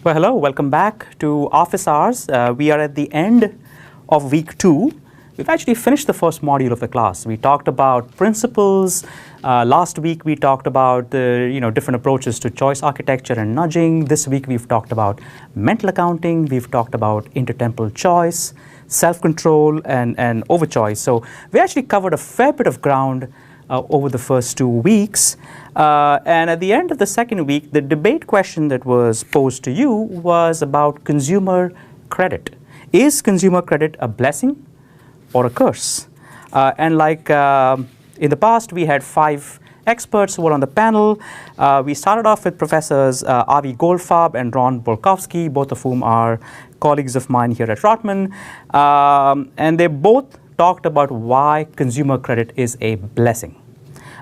Well, hello, welcome back to Office Hours. We are at the end of week 2. We've actually finished the first module of the class. We talked about principles. Last week we talked about different approaches to choice architecture and nudging. This week we've talked about mental accounting. We've talked about intertemporal choice, self-control, and overchoice. So we actually covered a fair bit of ground over the first 2 weeks. And at the end of the second week, the debate question that was posed to you was about consumer credit. Is consumer credit a blessing or a curse? And like in the past, we had 5 experts who were on the panel. We started off with Professors Avi Goldfarb and Ron Bolkowski, both of whom are colleagues of mine here at Rotman. And they both talked about why consumer credit is a blessing.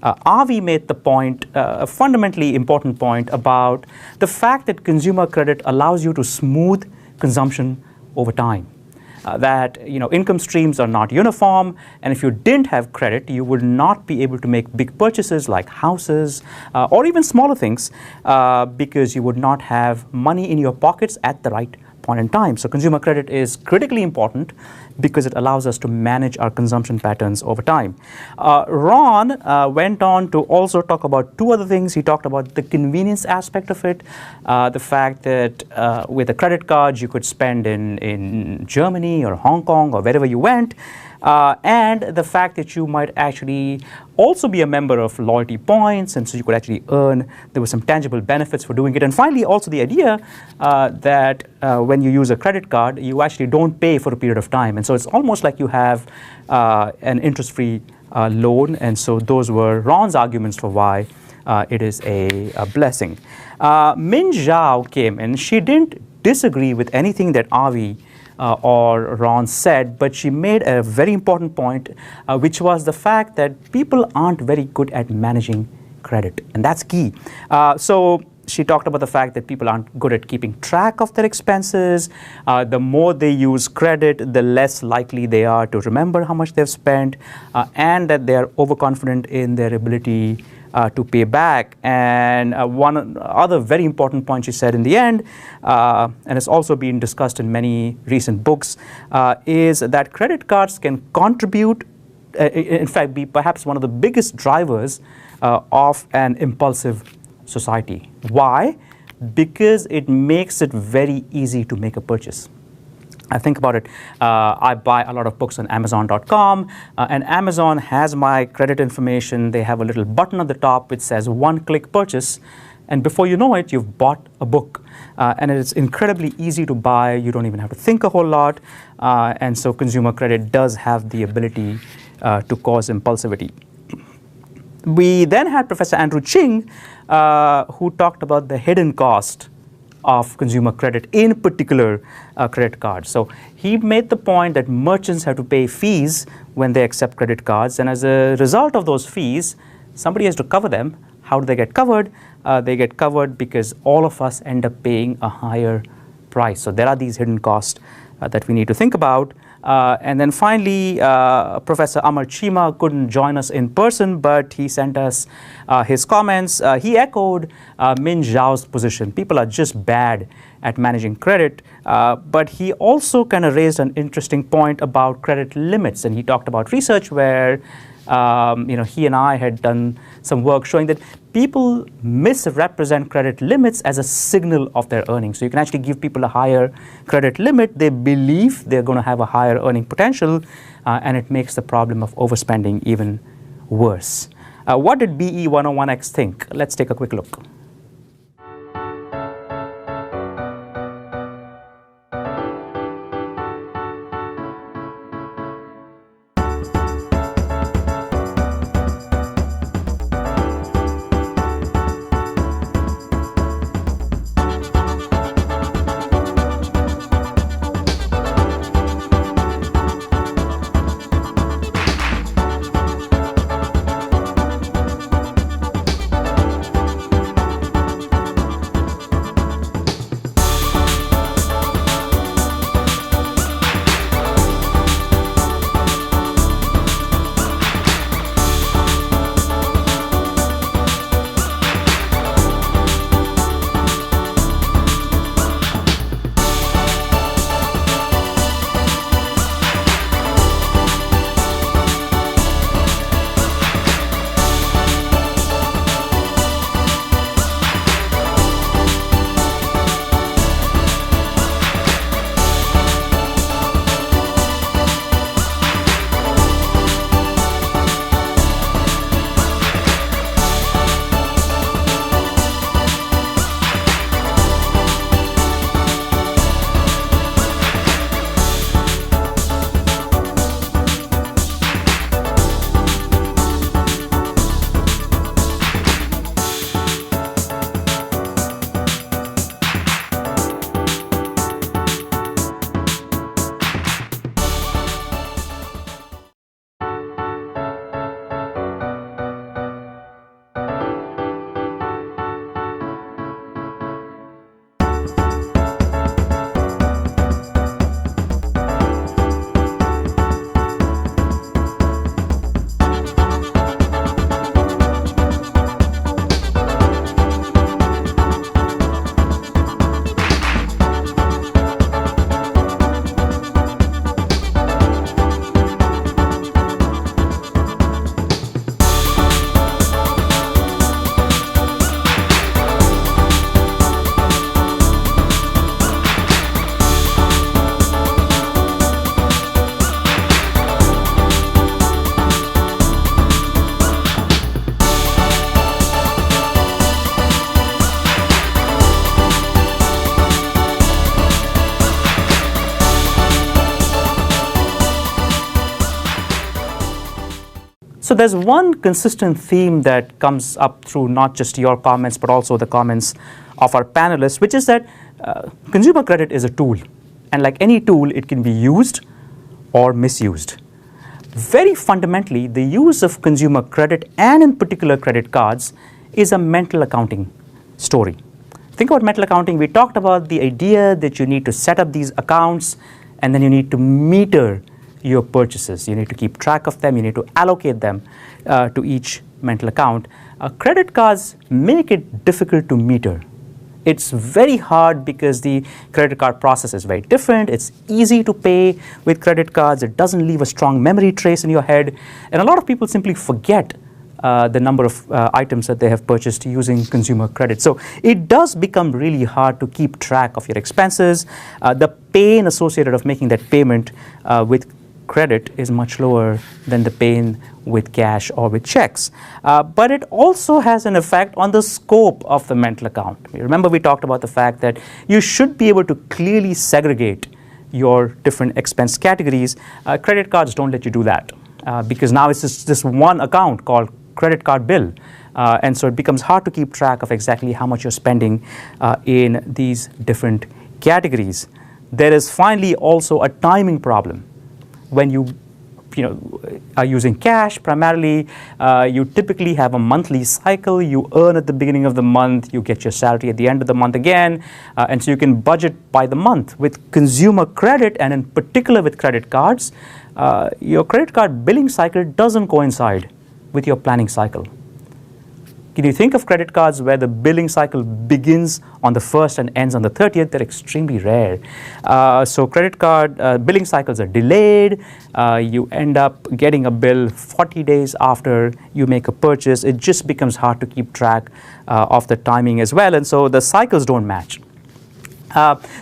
Avi made the point, a fundamentally important point, about the fact that consumer credit allows you to smooth consumption over time. That income streams are not uniform, and if you didn't have credit, you would not be able to make big purchases like houses or even smaller things because you would not have money in your pockets at the right point in time. So consumer credit is critically important because it allows us to manage our consumption patterns over time. Ron went on to also talk about 2 other things. He talked about the convenience aspect of it, the fact that with a credit card you could spend in Germany or Hong Kong or wherever you went, and the fact that you might actually also be a member of loyalty points, and so you could actually earn, there were some tangible benefits for doing it. And finally, also the idea that when you use a credit card, you actually don't pay for a period of time. And so it's almost like you have an interest-free loan. And so those were Ron's arguments for why it is a blessing. Min Zhao came in. She didn't disagree with anything that Avi or Ron said, but she made a very important point, which was the fact that people aren't very good at managing credit, and that's key. So she talked about the fact that people aren't good at keeping track of their expenses. The more they use credit, the less likely they are to remember how much they've spent, and that they're overconfident in their ability to pay back. And one other very important point she said in the end, and it's also been discussed in many recent books, is that credit cards can contribute, in fact, be perhaps one of the biggest drivers of an impulsive society. Why? Because it makes it very easy to make a purchase. I think about it, I buy a lot of books on Amazon.com, and Amazon has my credit information. They have a little button at the top which says one-click purchase, and before you know it, you've bought a book. And it's incredibly easy to buy. You don't even have to think a whole lot. And so consumer credit does have the ability to cause impulsivity. We then had Professor Andrew Ching, who talked about the hidden cost of consumer credit, in particular credit cards. So he made the point that merchants have to pay fees when they accept credit cards, and as a result of those fees, somebody has to cover them. How do they get covered? They get covered because all of us end up paying a higher price. So there are these hidden costs that we need to think about. And then finally, Professor Amar Chima couldn't join us in person, but he sent us his comments. He echoed Min Zhao's position. People are just bad at managing credit. But he also kind of raised an interesting point about credit limits. And he talked about research where he and I had done some work showing that people misrepresent credit limits as a signal of their earnings. So you can actually give people a higher credit limit. They believe they're going to have a higher earning potential, and it makes the problem of overspending even worse. What did BE101x think? Let's take a quick look. there's one consistent theme that comes up through not just your comments, but also the comments of our panelists, which is that consumer credit is a tool. And like any tool, it can be used or misused. Very fundamentally, the use of consumer credit, and in particular credit cards, is a mental accounting story. Think about mental accounting. We talked about the idea that you need to set up these accounts, and then you need to meter your purchases. You need to keep track of them. You need to allocate them to each mental account. Credit cards make it difficult to meter. It's very hard because the credit card process is very different. It's easy to pay with credit cards. It doesn't leave a strong memory trace in your head. And a lot of people simply forget the number of items that they have purchased using consumer credit. So it does become really hard to keep track of your expenses. The pain associated of making that payment with credit is much lower than the pain with cash or with checks. But it also has an effect on the scope of the mental account. Remember, we talked about the fact that you should be able to clearly segregate your different expense categories. Credit cards don't let you do that because now it's just this one account called credit card bill. And so it becomes hard to keep track of exactly how much you're spending in these different categories. There is finally also a timing problem. When you are using cash primarily, you typically have a monthly cycle. You earn at the beginning of the month, you get your salary at the end of the month again, and so you can budget by the month. With consumer credit, and in particular with credit cards, your credit card billing cycle doesn't coincide with your planning cycle. Can you think of credit cards where the billing cycle begins on the 1st and ends on the 30th? They're extremely rare. So credit card billing cycles are delayed. You end up getting a bill 40 days after you make a purchase. It just becomes hard to keep track of the timing as well. And so the cycles don't match.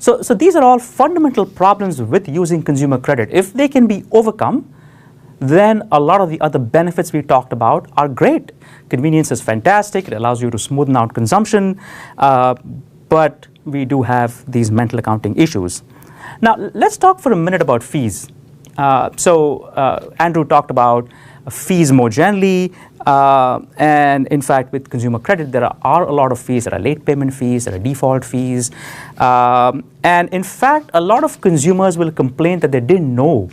So these are all fundamental problems with using consumer credit. If they can be overcome, then a lot of the other benefits we talked about are great. Convenience is fantastic. It allows you to smoothen out consumption, but we do have these mental accounting issues. Now, let's talk for a minute about fees. Andrew talked about fees more generally, and in fact, with consumer credit, there are a lot of fees. There are late payment fees, there are default fees, and in fact, a lot of consumers will complain that they didn't know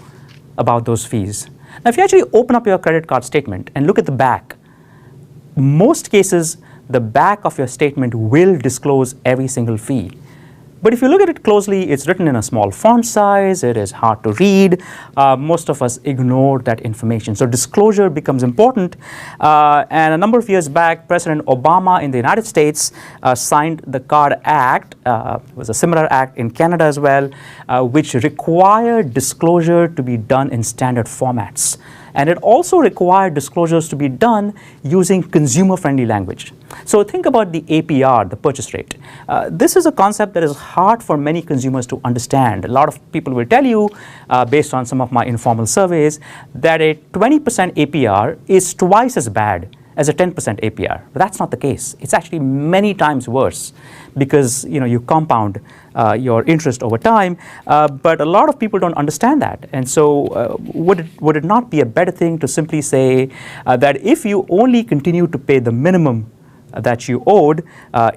about those fees. Now, if you actually open up your credit card statement and look at the back, most cases, the back of your statement will disclose every single fee. But if you look at it closely, it's written in a small font size, it is hard to read. Most of us ignore that information. So disclosure becomes important. And a number of years back, President Obama in the United States signed the Card Act. It was a similar act in Canada as well, which required disclosure to be done in standard formats. And it also required disclosures to be done using consumer-friendly language. So think about the APR, the purchase rate. This is a concept that is hard for many consumers to understand. A lot of people will tell you, based on some of my informal surveys, that a 20% APR is twice as bad as a 10% APR. But that's not the case. It's actually many times worse because you compound your interest over time. But a lot of people don't understand that. And so would it not be a better thing to simply say that if you only continue to pay the minimum that you owed,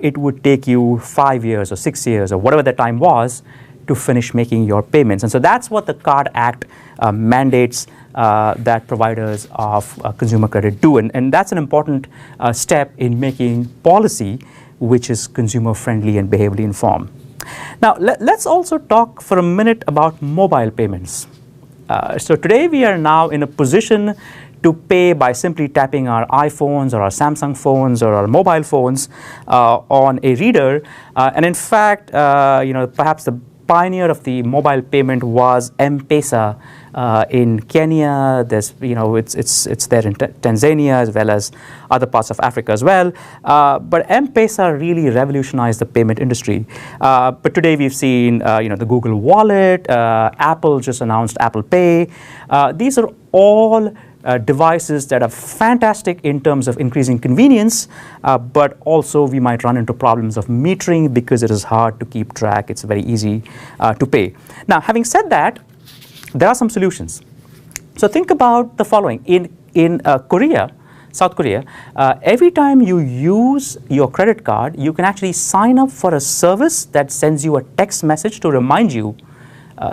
it would take you 5 years or 6 years or whatever the time was to finish making your payments. And so that's what the Card Act mandates that providers of consumer credit do. And that's an important step in making policy which is consumer friendly and behaviorally informed. Now, let's also talk for a minute about mobile payments. So today we are now in a position to pay by simply tapping our iPhones or our Samsung phones or our mobile phones on a reader. And in fact, perhaps the pioneer of the mobile payment was M-Pesa in Kenya. There's, it's there in Tanzania as well as other parts of Africa as well. But M-Pesa really revolutionized the payment industry. But today we've seen, the Google Wallet. Apple just announced Apple Pay. These are all devices that are fantastic in terms of increasing convenience, but also we might run into problems of metering because it is hard to keep track. It's very easy to pay. Now, having said that, there are some solutions. So think about the following. in South Korea, every time you use your credit card, you can actually sign up for a service that sends you a text message to remind you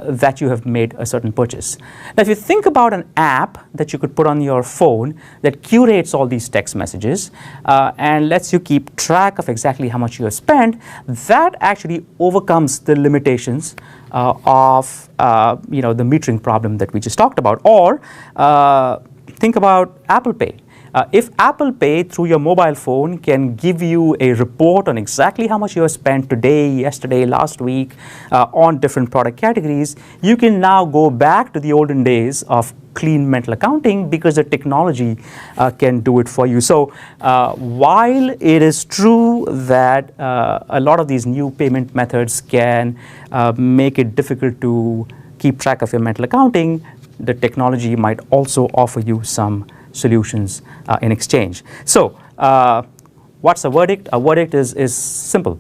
that you have made a certain purchase. Now, if you think about an app that you could put on your phone that curates all these text messages and lets you keep track of exactly how much you have spent, that actually overcomes the limitations of the metering problem that we just talked about. Or think about Apple Pay. If Apple Pay through your mobile phone can give you a report on exactly how much you have spent today, yesterday, last week on different product categories, you can now go back to the olden days of clean mental accounting because the technology can do it for you. So while it is true that a lot of these new payment methods can make it difficult to keep track of your mental accounting, the technology might also offer you some solutions in exchange. So what's the verdict? A verdict is simple.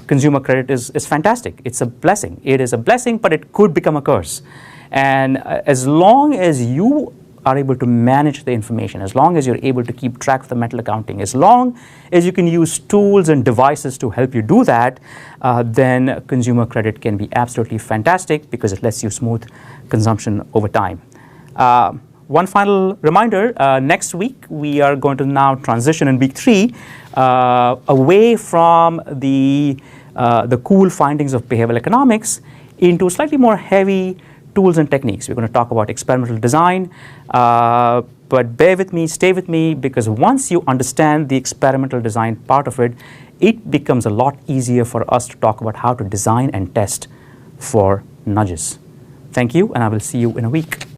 Consumer credit is fantastic. It's a blessing. It is a blessing, but it could become a curse. And as long as you are able to manage the information, as long as you're able to keep track of the mental accounting, as long as you can use tools and devices to help you do that, then consumer credit can be absolutely fantastic because it lets you smooth consumption over time. One final reminder, next week we are going to now transition in week 3 away from the cool findings of behavioral economics into slightly more heavy tools and techniques. We're going to talk about experimental design, but bear with me, stay with me, because once you understand the experimental design part of it, it becomes a lot easier for us to talk about how to design and test for nudges. Thank you, and I will see you in a week.